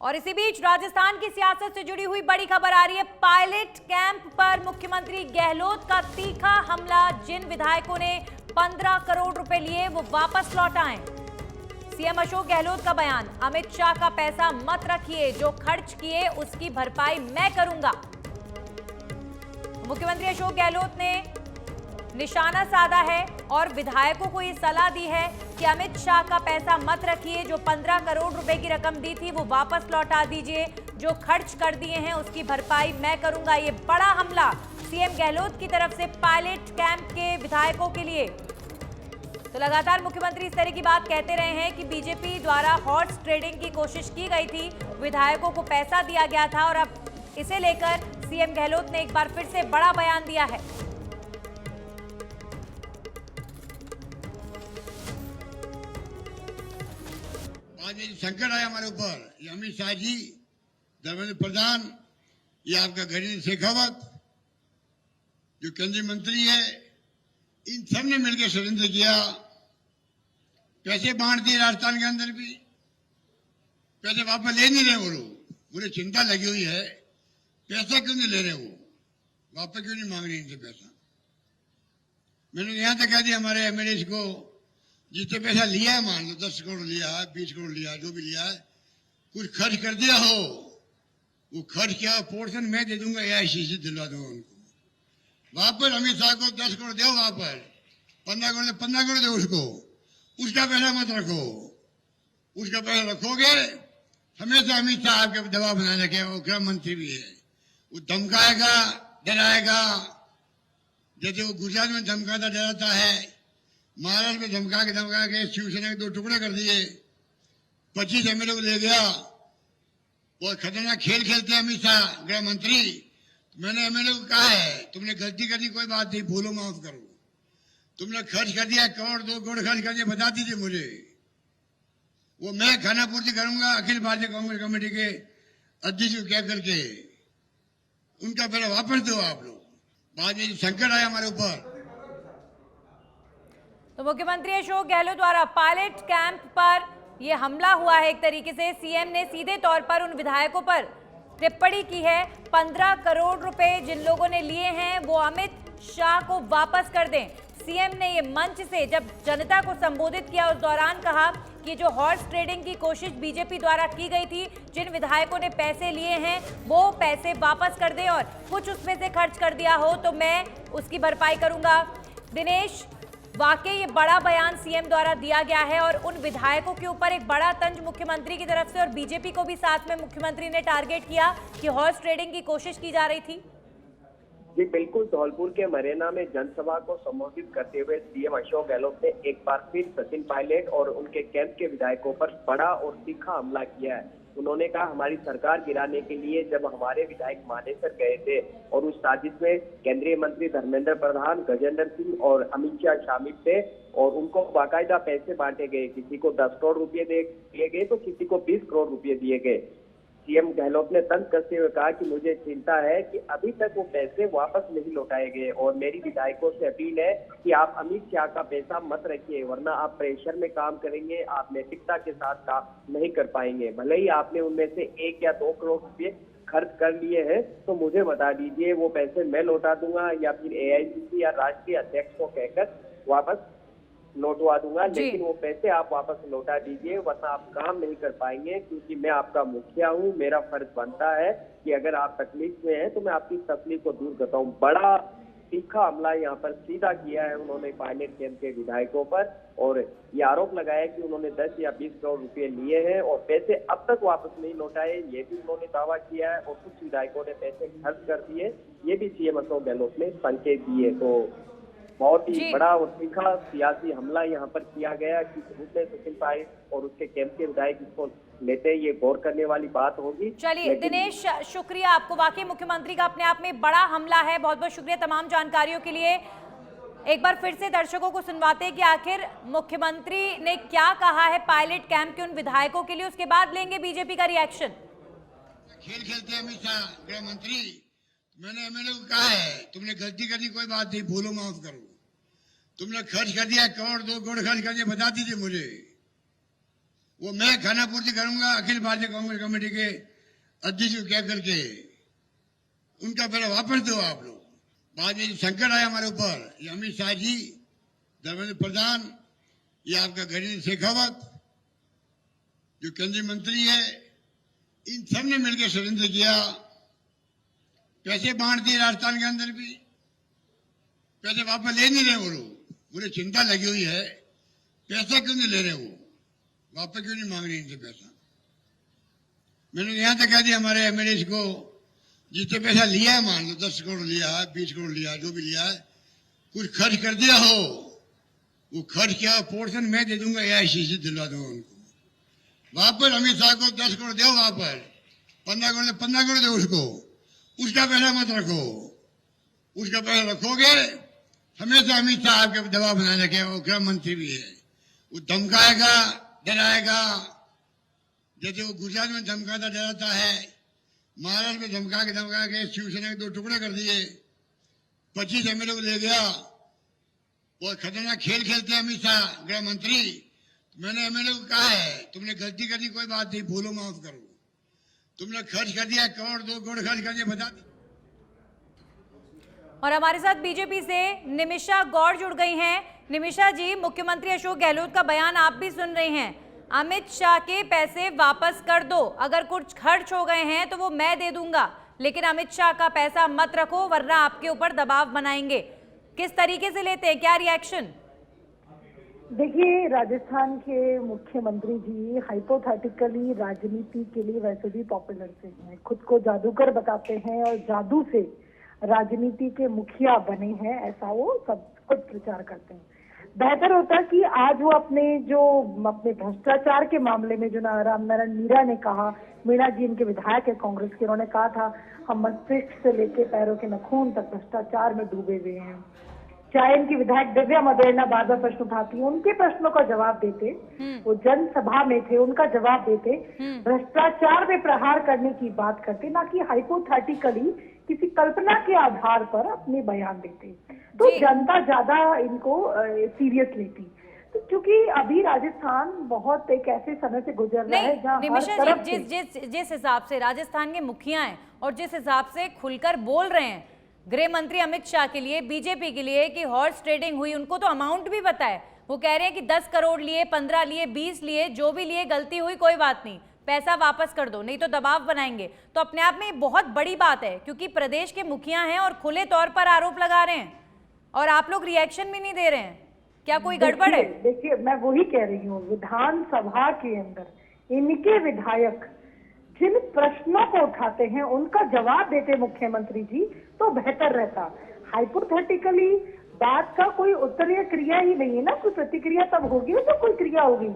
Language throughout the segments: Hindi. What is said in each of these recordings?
और इसी बीच राजस्थान की सियासत से जुड़ी हुई बड़ी खबर आ रही है। पायलट कैंप पर मुख्यमंत्री गहलोत का तीखा हमला। जिन विधायकों ने 15 करोड़ रुपए लिए वो वापस लौट आए। सीएम अशोक गहलोत का बयान, अमित शाह का पैसा मत रखिए, जो खर्च किए उसकी भरपाई मैं करूंगा। मुख्यमंत्री अशोक गहलोत ने निशाना साधा है और विधायकों को ये सलाह दी है कि अमित शाह का पैसा मत रखिए, जो 15 करोड़ रुपए की रकम दी थी वो वापस लौटा दीजिए, जो खर्च कर दिए हैं उसकी भरपाई मैं करूंगा। ये बड़ा हमला सीएम गहलोत की तरफ से पायलट कैंप के विधायकों के लिए। तो लगातार मुख्यमंत्री इस तरह की बात कहते रहे हैं कि बीजेपी द्वारा हॉर्स ट्रेडिंग की कोशिश की गई थी, विधायकों को पैसा दिया गया था और अब इसे लेकर सीएम गहलोत ने एक बार फिर से बड़ा बयान दिया है। आज ये संकट आया हमारे ऊपर, ये अमित शाह जी, धर्मेंद्र प्रधान, ये आपका गजेंद्र शेखावत जो केंद्रीय मंत्री है, इन सब ने मिलकर षड्यंत्र किया। पैसे बांट दिए राजस्थान के अंदर भी, पैसे वापस ले नहीं रहे वो लोग। मुझे चिंता लगी हुई है, पैसा क्यों नहीं ले रहे वो, वापस क्यों नहीं मांग रहे इनसे पैसा। मैंने यहां तक कह दिया हमारे एमएलए को, जितने पैसा लिया है, मान लो 10 करोड़ लिया है, 20 करोड़ लिया है, जो भी लिया है, कुछ खर्च कर दिया हो, वो खर्च किया पोर्शन मैं दे दूंगा, एआईसीसी दिलवा दूंगा उनको। वापस अमित शाह को 10 करोड़ दो, वापस 15 करोड़ दो उसको, उसका पैसा मत रखो। उसका पैसा रखोगे हमेशा अमित शाह आपके दबाव बनाने रखेगा, वो गृह मंत्री भी है, वो धमकाएगा, डराएगा। जैसे वो गुजरात में धमकाता डराता है, महाराष्ट्र में धमका के शिवसेना के 2 टुकड़े कर दिए, 25 एमएलए को ले गया। बहुत खतरनाक खेल खेलते हैं अमित शाह गृह मंत्री। मैंने एमएलए को कहा है, तुमने गलती कर दी, कोई बात नहीं, भूलो माफ करो। तुमने खर्च कर दिया, करोड़ 2 करोड़ खर्च कर दिया, बता दीजिए मुझे, वो मैं खाना पूर्ति करूंगा अखिल भारतीय कांग्रेस कमेटी के अध्यक्ष को कह करके। उनका पहले वापस दो आप लोग, बाद में संकट आया हमारे ऊपर। तो मुख्यमंत्री अशोक गहलोत द्वारा पायलट कैंप पर यह हमला हुआ है। एक तरीके से सीएम ने सीधे तौर पर उन विधायकों पर टिप्पणी की है। 15 करोड़ रुपए जिन लोगों ने लिए हैं वो अमित शाह को वापस कर दें। सीएम ने ये मंच से जब जनता को संबोधित किया उस दौरान कहा कि जो हॉर्स ट्रेडिंग की कोशिश बीजेपी द्वारा की गई थी, जिन विधायकों ने पैसे लिए हैं वो पैसे वापस कर दें और कुछ उसमें से खर्च कर दिया हो तो मैं उसकी भरपाई करूंगा। दिनेश, वाकई ये बड़ा बयान सीएम द्वारा दिया गया है और उन विधायकों के ऊपर एक बड़ा तंज मुख्यमंत्री की तरफ से और बीजेपी को भी साथ में मुख्यमंत्री ने टारगेट किया कि हॉर्स ट्रेडिंग की कोशिश की जा रही थी। जी बिल्कुल, धौलपुर के मरेना में जनसभा को संबोधित करते हुए सीएम अशोक गहलोत ने एक बार फिर सचिन पायलट और उनके कैंप के विधायकों पर बड़ा और तीखा हमला किया है। उन्होंने कहा, हमारी सरकार गिराने के लिए जब हमारे विधायक मानेसर गए थे और उस साजिश में केंद्रीय मंत्री धर्मेंद्र प्रधान, गजेंद्र सिंह और अमित शाह शामिल थे और उनको बाकायदा पैसे बांटे गए। किसी को 10 करोड़ रुपए दिए गए तो किसी को 20 करोड़ रुपए दिए गए। सीएम गहलोत ने तंज कसते हुए कहा कि मुझे चिंता है कि अभी तक वो पैसे वापस नहीं लौटाए गए और मेरी विधायकों से अपील है कि आप अमित शाह का पैसा मत रखिए, वरना आप प्रेशर में काम करेंगे, आप नैतिकता के साथ काम नहीं कर पाएंगे। भले ही आपने उनमें से 1 या 2 करोड़ रुपए खर्च कर लिए हैं तो मुझे बता दीजिए, वो पैसे मैं लौटा दूंगा या फिर एआईसीसी या राष्ट्रीय अध्यक्ष को कहकर वापस लौटवा दूंगा, लेकिन वो पैसे आप वापस लौटा दीजिए, वरना आप काम नहीं कर पाएंगे। क्योंकि मैं आपका मुखिया हूँ, मेरा फर्ज बनता है कि अगर आप तकलीफ में हैं तो मैं आपकी तकलीफ को दूर करता हूँ। बड़ा तीखा हमला यहाँ पर सीधा किया है उन्होंने पायलट कैंप के विधायकों पर और ये आरोप लगाया कि उन्होंने 10 या 20 करोड़ रुपए लिए हैं और पैसे अब तक वापस नहीं लौटाए, ये भी उन्होंने दावा किया है और कुछ विधायकों ने पैसे खर्च कर दिए, ये भी सीएम अशोक गहलोत ने संकेत दिए। तो बहुत ही बड़ा और तीखा सियासी हमला यहाँ पर किया गया। किस रूप में सचिन पायलट और उसके कैंप के विधायक इसको लेते हैं, ये गौर करने वाली बात होगी। चलिए दिनेश, शुक्रिया आपको। वाकई मुख्यमंत्री का अपने आप में बड़ा हमला है। बहुत बहुत शुक्रिया तमाम जानकारियों के लिए। एक बार फिर से दर्शकों को सुनवाते हैं कि आखिर मुख्यमंत्री ने क्या कहा है पायलट कैंप के उन विधायकों के लिए, उसके बाद लेंगे बीजेपी का रिएक्शन। खेल खेलते हैं अमित शाह गृह मंत्री। मैंने एमएलए को कहा है, तुमने गलती कर दी, कोई बात नहीं, भूलो माफ करो। तुमने खर्च कर दिया, 1 करोड़ 2 करोड़ खर्च कर दिया, बता दीजिए मुझे, वो मैं खाना पूर्ति करूंगा अखिल भारतीय कांग्रेस कमेटी के अध्यक्ष को कह करके उनका पहले वापस दो आप लोग। बाद में संकट आया हमारे ऊपर, ये अमित शाह जी, धर्मेंद्र प्रधान, ये आपका गजेंद्र शेखावत जो केंद्रीय मंत्री है, इन सब ने मिलकर षड्यंत्र किया। पैसे बांट दिए राजस्थान के अंदर भी, पैसे वापस ले नहीं रहे वो लोग। मुझे चिंता लगी हुई है, पैसा क्यों नहीं ले रहे वो, वापस क्यों नहीं मांग रहे इनसे पैसा। मैंने यहां तक कह दिया हमारे एमएलए को, जितने पैसा लिया है, मान लो 10 करोड़ लिया है, 20 करोड़ लिया है, जो भी लिया है, कुछ खर्च कर दिया हो, वो खर्च किया पोर्शन मैं दे दूंगा, एआईसीसी दिलवा दूंगा उनको। वापस अमित शाह को 10 करोड़ दो, वापस 15 करोड़ दो उसको, उसका पैसा मत रखो। उसका पैसा रखोगे हमेशा अमित शाह आपके दबाव बनाए रखेगा, वो गृह मंत्री भी है, वो धमकाएगा, डराएगा। जैसे वो गुजरात में धमकाता डराता है, महाराष्ट्र में धमका के शिवसेना के 2 टुकड़े कर दिए, 25 एमएलए को ले गया। बहुत खतरनाक खेल खेलते हैं अमित शाह गृह मंत्री। मैंने एमएलए को कहा है, तुमने गलती कर दी, कोई बात नहीं, भूलो माफ करो। तुमने खर्च कर दिया, करोड़ 2 करोड़ खर्च कर दिया, बता। और हमारे साथ बीजेपी से निमिषा गौड़ जुड़ गई हैं। निमिषा जी, मुख्यमंत्री अशोक गहलोत का बयान आप भी सुन रहे हैं, अमित शाह के पैसे वापस कर दो, अगर कुछ खर्च हो गए हैं तो वो मैं दे दूंगा, लेकिन अमित शाह का पैसा मत रखो वरना आपके ऊपर दबाव बनाएंगे। किस तरीके से लेते हैं, क्या रिएक्शन? देखिए, राजस्थान के मुख्यमंत्री जी हाइपोथेटिकली राजनीति के लिए वैसे भी पॉपुलर से हैं, खुद को जादूगर बताते हैं और जादू से राजनीति के मुखिया बने हैं, ऐसा वो सब कुछ प्रचार करते हैं। बेहतर होता कि आज वो अपने भ्रष्टाचार के मामले में जो रामनारायण मीणा ने कहा, मीणा जी इनके विधायक है कांग्रेस के, उन्होंने कहा था हम मस्तिष्क से लेके पैरों के नखून तक भ्रष्टाचार में डूबे हुए हैं। चाहे इनकी विधायक दिव्या मदेरणा बार बार प्रश्न उठाती है, उनके प्रश्नों का जवाब देते, वो जनसभा में थे उनका जवाब देते, भ्रष्टाचार में प्रहार करने की बात करते, ना कि हाइपोथेटिकली किसी कल्पना के आधार पर अपने बयान देते। तो जनता ज्यादा इनको सीरियस लेती। तो क्योंकि अभी राजस्थान बहुत एक ऐसे समय से गुजर रहा है जहाँ निमिषा जी, जिस हिसाब से राजस्थान के मुखिया हैं और जिस हिसाब से खुलकर बोल रहे हैं गृह मंत्री अमित शाह के लिए, बीजेपी के लिए, कि हॉर्स ट्रेडिंग हुई, उनको तो अमाउंट भी पता है। वो कह रहे हैं कि 10 करोड़ लिए, 15 लिए, 20 लिए, जो भी लिए, गलती हुई कोई बात नहीं, पैसा वापस कर दो, नहीं तो दबाव बनाएंगे। तो अपने आप में ये बहुत बड़ी बात है, क्योंकि प्रदेश के मुखिया हैं और खुले तौर पर आरोप लगा रहे हैं और आप लोग रिएक्शन भी नहीं दे रहे हैं। क्या कोई गड़बड़ है? देखिए, मैं वही कह रही हूँ, विधानसभा के अंदर इनके विधायक जिन प्रश्नों को उठाते हैं उनका जवाब देते मुख्यमंत्री जी तो बेहतर रहता। हाइपोथेटिकली बात का कोई उत्तरीय क्रिया ही नहीं है ना, कोई प्रतिक्रिया तब होगी तो कोई क्रिया होगी।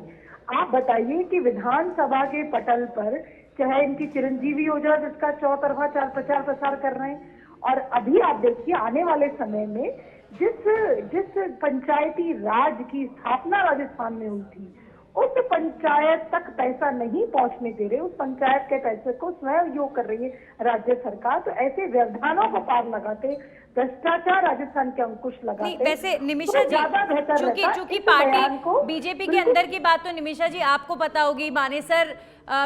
आप बताइए कि विधानसभा के पटल पर चाहे इनकी चिरंजीवी हो जाए जिसका चौतरफा प्रचार प्रसार कर रहे हैं, और अभी आप देखिए आने वाले समय में जिस पंचायती राज की स्थापना राजस्थान में हुई थी, उस पंचायत तक पैसा नहीं पहुंचने दे रहे, उस पंचायत के पैसे को स्वयं योग कर रही है राज्य सरकार। तो ऐसे व्यवधानों को पार लगाते, भ्रष्टाचार राजस्थान के अंकुश लगाते। वैसे निमिषा जी, चूंकि पार्टी बीजेपी के अंदर की बात तो निमिषा जी आपको पता होगी, मानेसर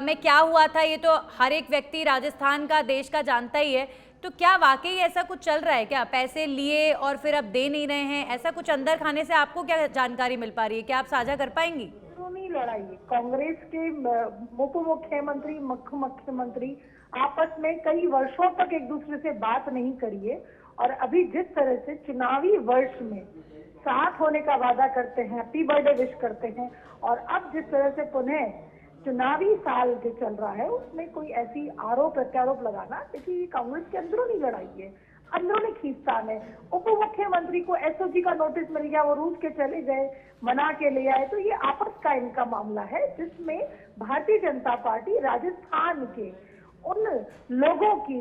में क्या हुआ था ये तो हर एक व्यक्ति राजस्थान का, देश का जानता ही है। तो क्या वाकई ऐसा कुछ चल रहा है क्या? पैसे लिए और फिर अब दे नहीं रहे हैं, ऐसा कुछ अंदर खाने से आपको क्या जानकारी मिल पा रही है? क्या आप साझा कर पाएंगी? लड़ाई कांग्रेस के उप मुख्यमंत्री, मुख्यमंत्री आपस में कई वर्षों तक एक दूसरे से बात नहीं करी है, और अभी जिस तरह से चुनावी वर्ष में साथ होने का वादा करते हैं, हैप्पी बर्थडे विश करते हैं, और अब जिस तरह से पुनः चुनावी साल जो चल रहा है उसमें कोई ऐसी आरोप प्रत्यारोप लगाना, देखिए कांग्रेस के अंदरूनी लड़ाई है, अंदरूनी खींचतान है। उप मुख्यमंत्री को एसओजी का नोटिस मिल गया, वो रूस के चले गए, मना के ले आए, तो ये आपस का इनका मामला है जिसमें भारतीय जनता पार्टी राजस्थान के उन लोगों की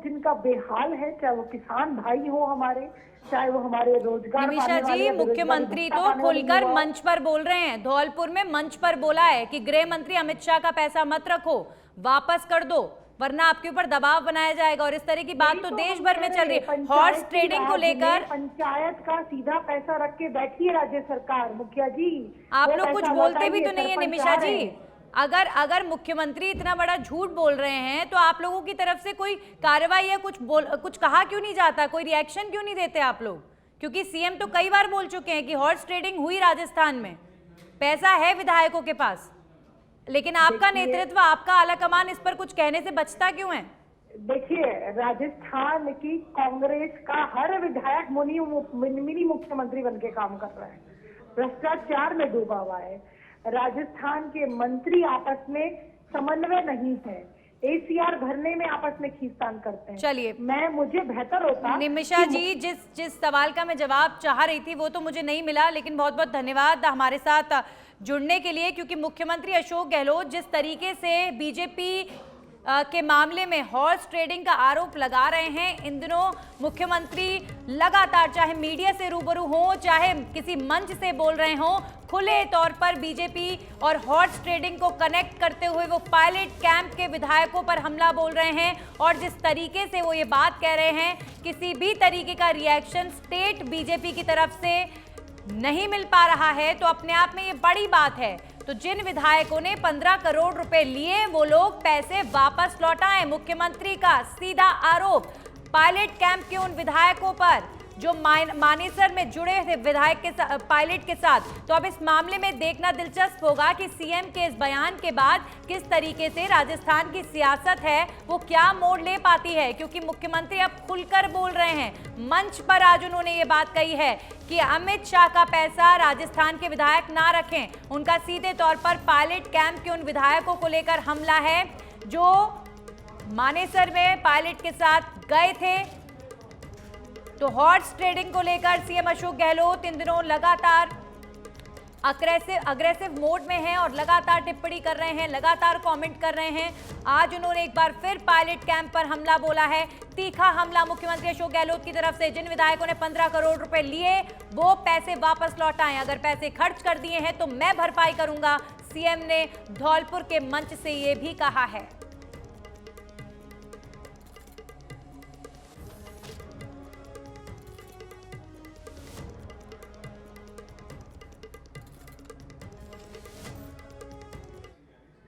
जिनका बेहाल है, चाहे वो किसान भाई हो हमारे, चाहे वो हमारे रोजगार। निमिषा जी, मुख्यमंत्री तो खुलकर मंच पर बोल रहे हैं, धौलपुर में मंच पर बोला है कि गृह मंत्री अमित शाह का पैसा मत रखो, वापस कर दो वरना आपके ऊपर दबाव बनाया जाएगा, और इस तरह की बात तो देश भर में चल रही है। हॉर्स ट्रेडिंग को लेकर पंचायत का सीधा पैसा रख के बैठी है राज्य सरकार। मुखिया जी, आप लोग कुछ बोलते भी तो नहीं है निमिषा जी। अगर मुख्यमंत्री इतना बड़ा झूठ बोल रहे हैं तो आप लोगों की तरफ से कोई कार्रवाई या कुछ कहा क्यों नहीं जाता, कोई रिएक्शन क्यों नहीं देते आप लोग? क्योंकि सीएम तो कई बार बोल चुके हैं कि हॉर्स ट्रेडिंग हुई राजस्थान में, पैसा है विधायकों के पास, लेकिन आपका नेतृत्व, आपका आलाकमान इस पर कुछ कहने से बचता क्यों है? देखिए, राजस्थान की कांग्रेस का हर विधायक मिनी मुख्यमंत्री बन के काम कर रहा है, भ्रष्टाचार में डूबा हुआ है। राजस्थान के मंत्री आपस में समन्वय नहीं है, एसीआर भरने में आपस में खींचतान करते हैं। चलिए, मुझे बेहतर होता। निमिषा जी, जिस सवाल का मैं जवाब चाह रही थी वो तो मुझे नहीं मिला, लेकिन बहुत बहुत धन्यवाद हमारे साथ जुड़ने के लिए, क्योंकि मुख्यमंत्री अशोक गहलोत जिस तरीके से बीजेपी के मामले में हॉर्स ट्रेडिंग का आरोप लगा रहे हैं, इन दिनों मुख्यमंत्री लगातार चाहे मीडिया से रूबरू हो, चाहे किसी मंच से बोल रहे हो, खुले तौर पर बीजेपी और हॉर्स ट्रेडिंग को कनेक्ट करते हुए वो पायलट कैंप के विधायकों पर हमला बोल रहे हैं। और जिस तरीके से वो ये बात कह रहे हैं, किसी भी तरीके का रिएक्शन स्टेट बीजेपी की तरफ से नहीं मिल पा रहा है, तो अपने आप में ये बड़ी बात है। तो जिन विधायकों ने 15 करोड़ रुपए लिए, वो लोग पैसे वापस लौटाएं। मुख्यमंत्री का सीधा आरोप पायलट कैंप के उन विधायकों पर जो मानेसर में जुड़े थे विधायक के पायलट के साथ। तो अब इस मामले में देखना दिलचस्प होगा कि सीएम के इस बयान के बाद किस तरीके से राजस्थान की सियासत है वो क्या मोड़ ले पाती है, क्योंकि मुख्यमंत्री अब खुलकर बोल रहे हैं। मंच पर आज उन्होंने ये बात कही है कि अमित शाह का पैसा राजस्थान के विधायक ना रखें। उनका सीधे तौर पर पायलट कैंप के उन विधायकों को लेकर हमला है जो मानेसर में पायलट के साथ गए थे। तो हॉर्स ट्रेडिंग को लेकर सीएम अशोक गहलोत इन दिनों लगातार अग्रेसिव मोड में हैं और लगातार टिप्पणी कर रहे हैं, लगातार कमेंट कर रहे हैं। आज उन्होंने एक बार फिर पायलट कैंप पर हमला बोला है, तीखा हमला मुख्यमंत्री अशोक गहलोत की तरफ से। जिन विधायकों ने 15 करोड़ रुपए लिए वो पैसे वापस लौटाएं, अगर पैसे खर्च कर दिए हैं तो मैं भरपाई करूंगा, सीएम ने धौलपुर के मंच से ये भी कहा है।